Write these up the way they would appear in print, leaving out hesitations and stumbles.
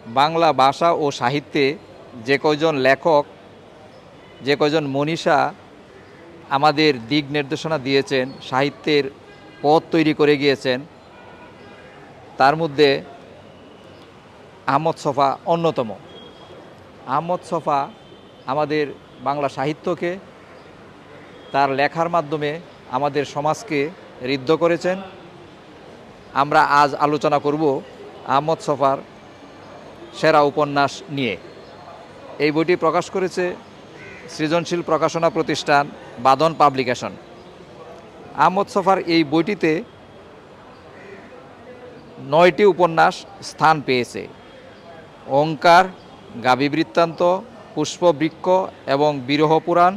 বাংলা ভাষা ও সাহিত্যে যে কয়জন লেখক, যে কয়জন মনীষা আমাদের দিক নির্দেশনা দিয়েছেন, সাহিত্যের পথ তৈরি করে গিয়েছেন, তার মধ্যে আহমদ ছফা অন্যতম। আহমদ ছফা আমাদের বাংলা সাহিত্যকে তার লেখার মাধ্যমে আমাদের সমাজকে ঋদ্ধ করেছেন। আমরা আজ আলোচনা করব আহমদ ছফার সেরা উপন্যাস নিয়ে। এই বইটি প্রকাশ করেছে সৃজনশীল প্রকাশনা প্রতিষ্ঠান বাঁধন পাবলিকেশন। আহমদ ছফার এই বইটিতে 9টি উপন্যাস স্থান পেয়েছে। ওঙ্কার, গাভী বৃত্তান্ত, পুষ্পবৃক্ষ এবং বিরহ পুরাণ,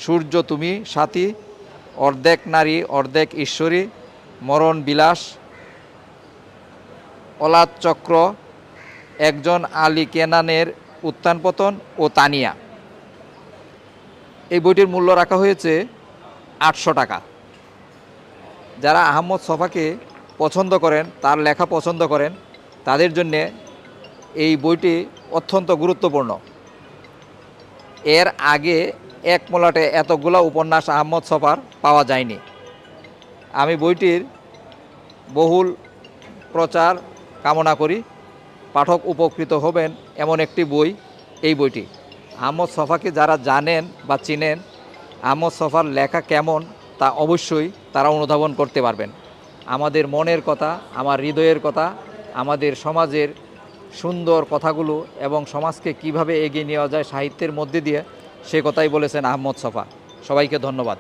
সূর্য তুমি সাথী, অর্ধেক নারী অর্ধেক ঈশ্বরী, মরণ বিলাস, অলাদ চক্র, একজন আলী কেনানের উত্থান পতন ও তানিয়া। এই বইটির মূল্য রাখা হয়েছে 800 টাকা। যারা আহমদ ছফাকে পছন্দ করেন, তার লেখা পছন্দ করেন, তাদের জন্যে এই বইটি অত্যন্ত গুরুত্বপূর্ণ। এর আগে এক মলাটে এতগুলো উপন্যাস আহমদ ছফার পাওয়া যায়নি। আমি বইটির বহুল প্রচার কামনা করি। পাঠক উপকৃত হবেন এমন একটি বই এই বইটি। আহমদ ছফাকে যারা জানেন বা চিনেন, আহমদ ছফার লেখা কেমন তা অবশ্যই তারা অনুধাবন করতে পারবেন। আমাদের মনের কথা, আমার হৃদয়ের কথা, আমাদের সমাজের সুন্দর কথাগুলো এবং সমাজকে কিভাবে এগিয়ে নেওয়া যায় সাহিত্যের মধ্যে দিয়ে, সে কথাই বলেছেন আহমদ ছফা। সবাইকে ধন্যবাদ।